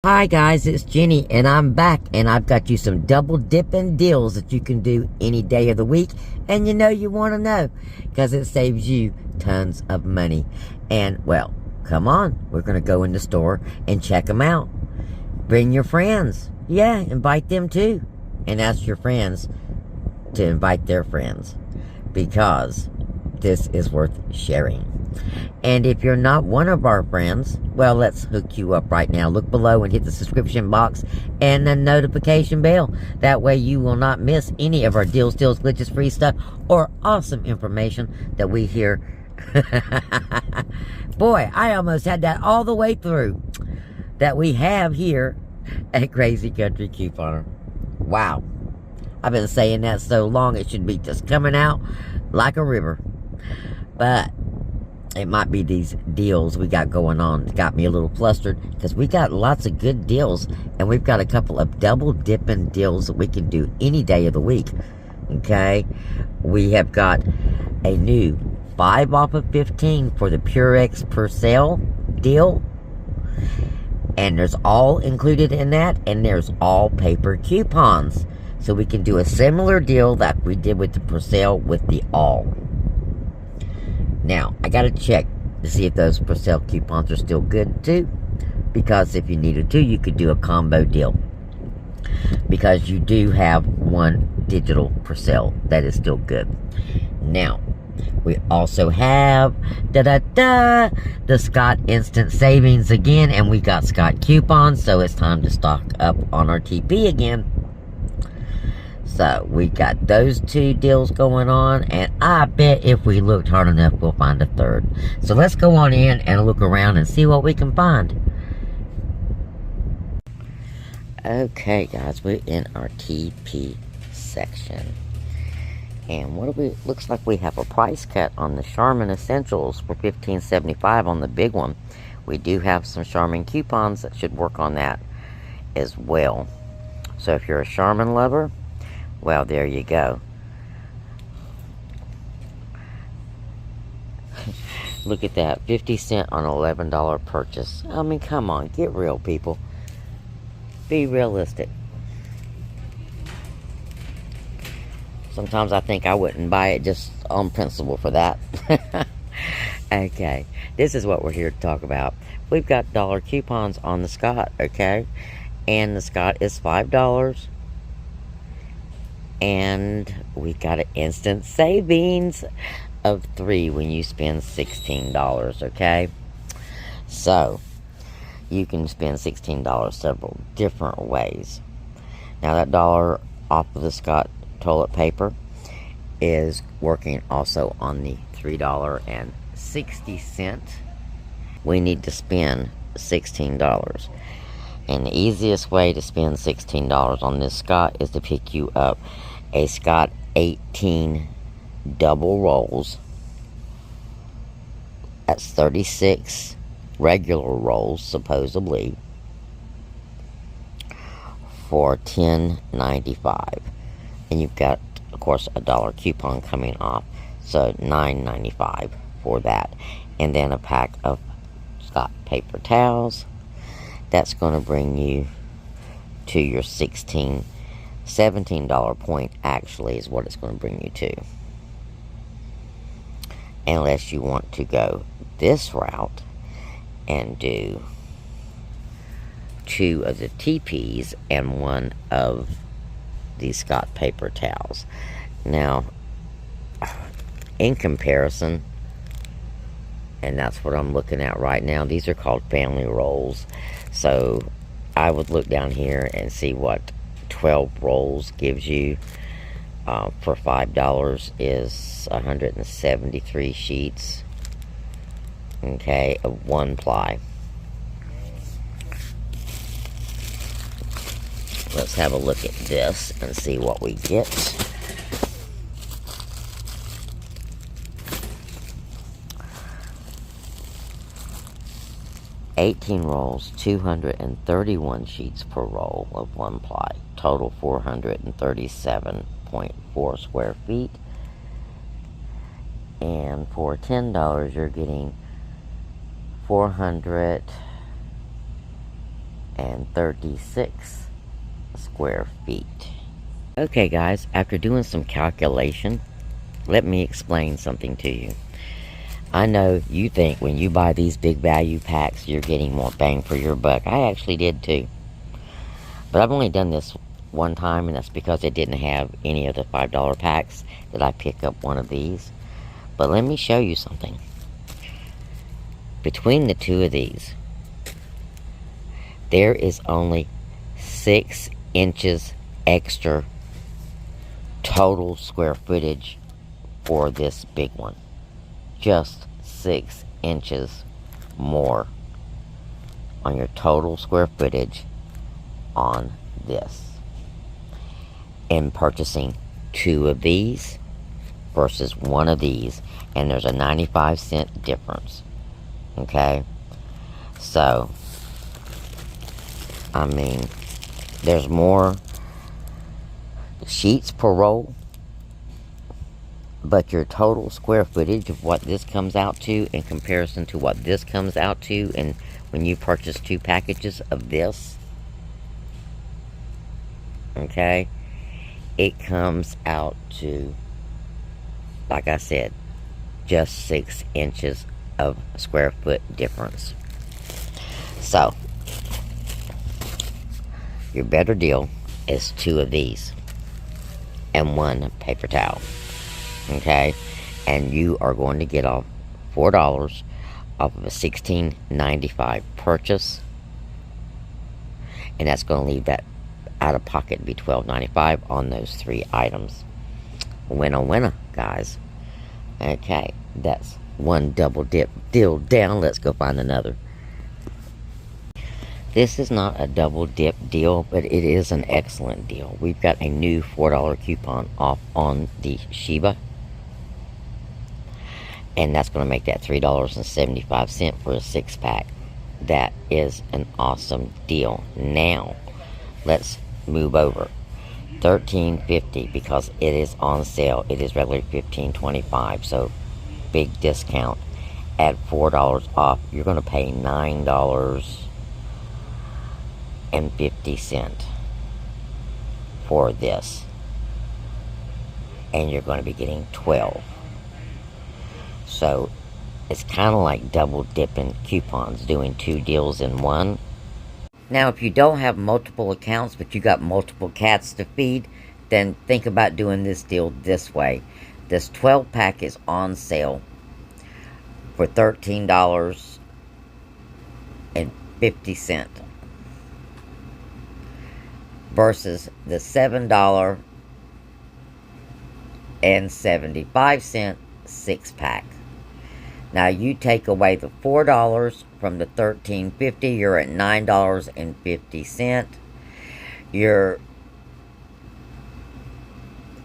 Hi guys, it's Jenny and I'm back and I've got you some double dipping deals that you can do any day of the week, and you know you want to know because it saves you tons of money. And well, come on, we're going to go in the store and check them out. Bring your friends. Yeah, invite them too. And ask your friends to invite their friends because this is worth sharing. And if you're not one of our friends, well, let's hook you up right now. Look below and hit the subscription box and the notification bell. That way you will not miss any of our deals, glitches, free stuff, or awesome information that we hear. Boy, I almost had that all the way through. That we have here at Crazee Country Couponer. Wow. I've been saying that so long it should be just coming out like a river. But it might be these deals we got going on. It got me a little flustered because we got lots of good deals. And we've got a couple of double dipping deals that we can do any day of the week. Okay? We have got a new 5 off of 15 for the Purex per sale deal. And there's all included in that. And there's all paper coupons. So we can do a similar deal that we did with the per sale with the all. Now, I got to check to see if those per sale coupons are still good too. Because if you needed to, you could do a combo deal. Because you do have one digital per sale that is still good. Now, we also have the Scott Instant Savings again. And we got Scott coupons, so it's time to stock up on our TP again. So, we got those two deals going on, and I bet if we looked hard enough, we'll find a third. So, let's go on in and look around and see what we can find. Okay, guys, we're in our TP section. And what do we, looks like we have a price cut on the Charmin Essentials for $15.75 on the big one. We do have some Charmin coupons that should work on that as well. So, if you're a Charmin lover, well, there you go. Look at that. 50 cents on an $11 purchase. I mean, come on. Get real, people. Be realistic. Sometimes I think I wouldn't buy it just on principle for that. Okay. This is what we're here to talk about. We've got dollar coupons on the Scott, okay? And the Scott is $5. And we got an instant savings of $3 when you spend $16, okay? So, you can spend $16 several different ways. Now, that dollar off of the Scott toilet paper is working also on the $3.60. We need to spend $16. And the easiest way to spend $16 on this Scott is to pick you up a Scott 18 double rolls. That's 36 regular rolls, supposedly, for $10.95. And you've got, of course, a dollar coupon coming off, so $9.95 for that. And then a pack of Scott paper towels. That's going to bring you to your $17 point, actually, is what it's going to bring you to. Unless you want to go this route and do 2 of the TPs and 1 of the Scott paper towels. Now, in comparison, and that's what I'm looking at right now, these are called family rolls. So, I would look down here and see what 12 rolls gives you. For $5 is 173 sheets. Okay, of 1 ply. Let's have a look at this and see what we get. $18 rolls, 231 sheets per roll of 1 ply. Total 437.4 square feet. And for $10, you're getting 400 and 36 square feet. Okay guys, after doing some calculation, let me explain something to you. I know you think when you buy these big value packs, you're getting more bang for your buck. I actually did too. But I've only done this one time, and that's because it didn't have any of the $5 packs that I pick up one of these. But let me show you something. Between the two of these, there is only 6 inches extra total square footage for this big one. Just 6 inches more on your total square footage on this. In purchasing 2 of these versus 1 of these, and there's a 95-cent difference. Okay? So, I mean, there's more sheets per roll, but your total square footage of what this comes out to in comparison to what this comes out to, and when you purchase 2 packages of this, okay, it comes out to, like I said, just 6 inches of square foot difference. So, your better deal is 2 of these and 1 paper towel. Okay, and you are going to get off $4 off of a $16.95 purchase, and that's going to leave that out of pocket be $12.95 on those 3 items. Winner, winner, guys. Okay, that's one double dip deal down. Let's go find another. This is not a double dip deal, but it is an excellent deal. We've got a new $4 coupon off on the Sheba, and that's going to make that $3.75 for a 6-pack. That is an awesome deal. Now, let's move over. $13.50 because it is on sale. It is regularly $15.25, so big discount. At $4 off, you're going to pay $9.50 for this, and you're going to be getting 12. So it's kind of like double dipping coupons, doing 2 deals in one. Now, if you don't have multiple accounts, but you got multiple cats to feed, then think about doing this deal this way. This 12-pack is on sale for $13.50 versus the $7.75 6-pack. Now, you take away the $4 from the $13.50, you're at $9.50. Your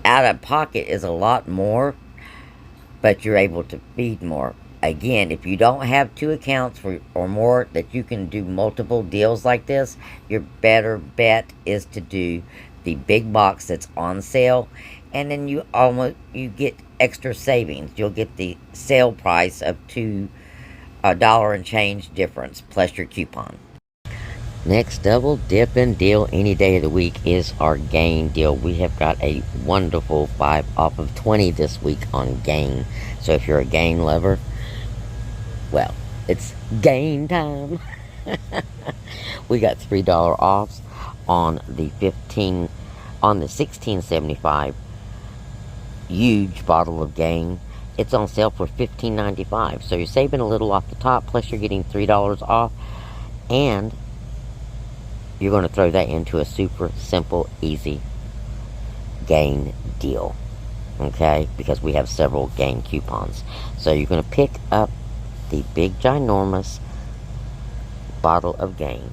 out of pocket is a lot more, but you're able to feed more. Again, if you don't have 2 accounts or more that you can do multiple deals like this, your better bet is to do the big box that's on sale, and then you get extra savings. You'll get the sale price of $2 and change difference plus your coupon. Next double dipping deal any day of the week is our Gain deal. We have got a wonderful 5 off of 20 this week on Gain. So if you're a Gain lover, well, it's Gain time. We got $3 offs on the $16.75 huge bottle of Gain. It's on sale for $15.95. So you're saving a little off the top, plus you're getting $3 off, and you're going to throw that into a super simple, easy Gain deal. Okay? Because we have several Gain coupons. So you're going to pick up the big, ginormous bottle of Gain,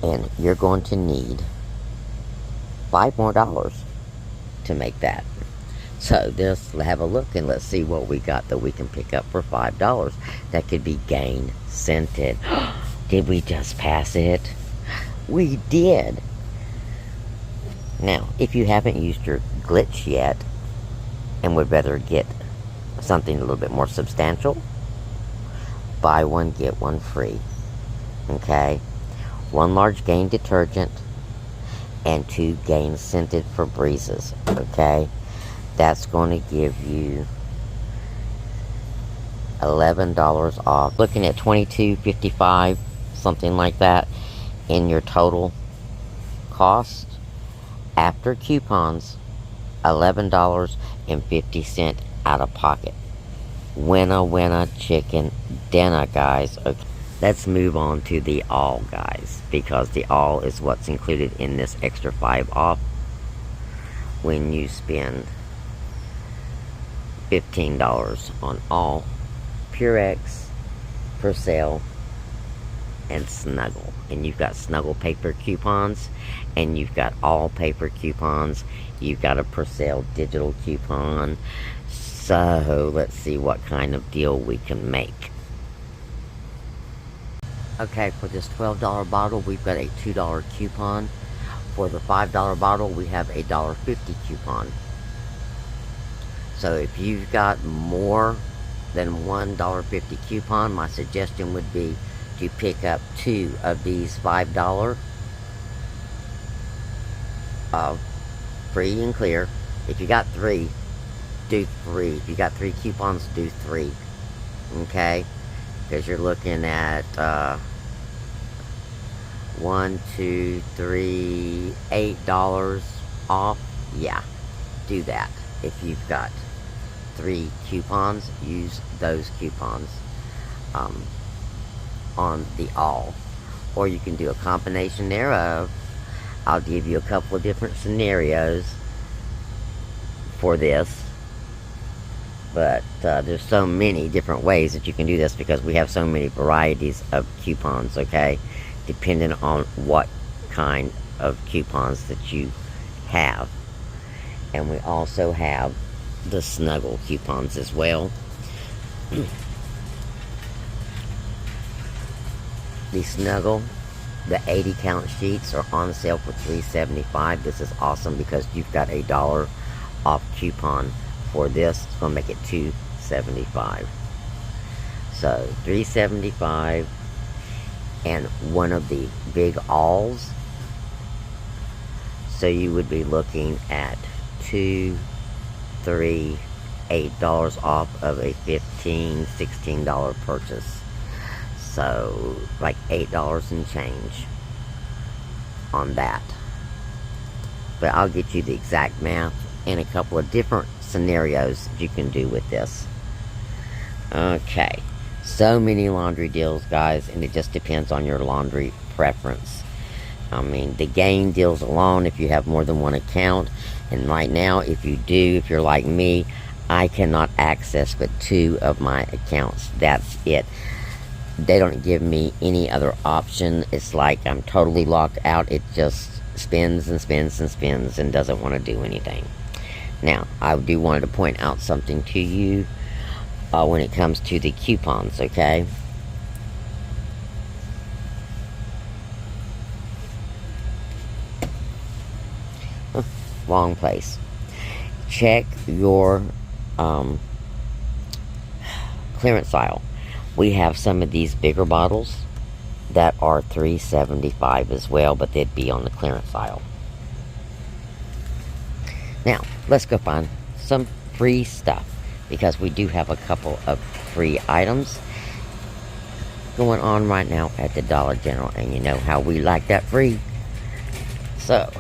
and you're going to need $5 more to make that. So let's have a look and let's see what we got that we can pick up for $5. That could be Gain scented. Did we just pass it? We did. Now, if you haven't used your glitch yet and would rather get something a little bit more substantial, buy one, get one free. Okay, 1 large Gain detergent and 2 Gain scented Febrezes. Okay, that's going to give you $11 off. Looking at $22.55, something like that, in your total cost after coupons. $11.50 out of pocket. Winner, winner, chicken dinner, guys. Okay, let's move on to the all, guys, because the all is what's included in this extra 5 off when you spend $15 on all Purex, Percel, and Snuggle. And you've got Snuggle paper coupons, and you've got all paper coupons. You've got a Percel digital coupon. So let's see what kind of deal we can make. Okay, for this $12 bottle, we've got a $2 coupon. For the $5 bottle, we have a $1.50 coupon. So if you've got more than one $1.50 coupon, my suggestion would be to pick up 2 of these $5 free and clear. If you got 3, do 3. If you got 3 coupons, do 3. Okay, because you're looking at 1, 2, 3, $8 off. Yeah, do that. If you've got 3 coupons, use those coupons on the all, or you can do a combination thereof. I'll give you a couple of different scenarios for this, but there's so many different ways that you can do this because we have so many varieties of coupons. Okay, depending on what kind of coupons that you have. And we also have the Snuggle coupons as well. The Snuggle, the 80 count sheets are on sale for $3.75. This is awesome because you've got a $1 off coupon for this. It's going to make it $2.75. So $3.75, and one of the big alls. So you would be looking at $2, $3, $8 off of a $15, $16 purchase. So like $8 and change on that. But I'll get you the exact math and a couple of different scenarios that you can do with this. Okay, so many laundry deals, guys, and it just depends on your laundry preference. I mean, the Gain deals alone if you have more than one account. And right now, if you do, if you're like me, I cannot access but 2 of my accounts. That's it. They don't give me any other option. It's like I'm totally locked out. It just spins and spins and spins and doesn't want to do anything. Now, I do want to point out something to you when it comes to the coupons, okay? Wrong place. Check your clearance aisle. We have some of these bigger bottles that are $3.75 as well, but they'd be on the clearance aisle. Now, let's go find some free stuff, because we do have a couple of free items going on right now at the Dollar General, and you know how we like that free. So,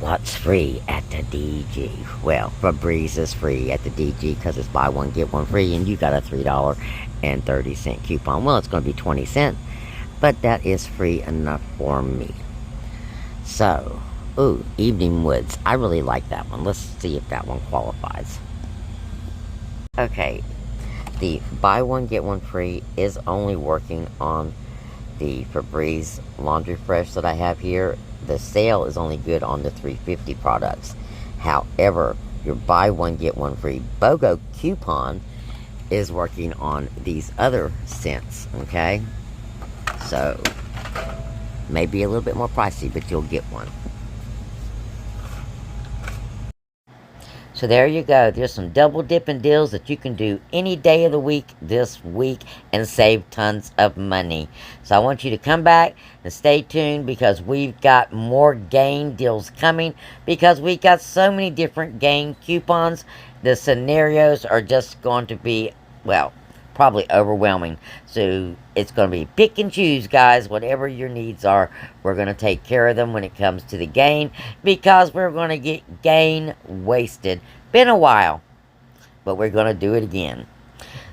what's free at the DG? Well, Febreze is free at the DG because it's buy one, get one free, and you got a $3.30 coupon. Well, it's going to be 20 cents, but that is free enough for me. So, ooh, Evening Woods. I really like that one. Let's see if that one qualifies. Okay, the buy one, get one free is only working on the Febreze Laundry Fresh that I have here. The sale is only good on the $3.50 products. However, your buy one, get one free BOGO coupon is working on these other scents, okay? So, maybe a little bit more pricey, but you'll get one. So there you go. There's some double dipping deals that you can do any day of the week this week and save tons of money. So I want you to come back and stay tuned because we've got more game deals coming because we got so many different game coupons. The scenarios are just going to be, well, probably overwhelming. So it's going to be pick and choose, guys. Whatever your needs are, we're going to take care of them when it comes to the gain because we're going to get gain wasted. Been a while, but we're going to do it again.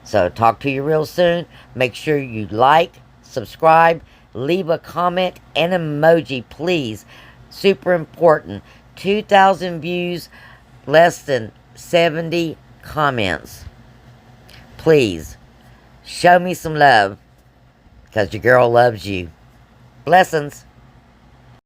So talk to you real soon. Make sure you like, subscribe, leave a comment and emoji, please. Super important. 2,000 views, less than 70 comments. Please. Show me some love, because your girl loves you. Blessings.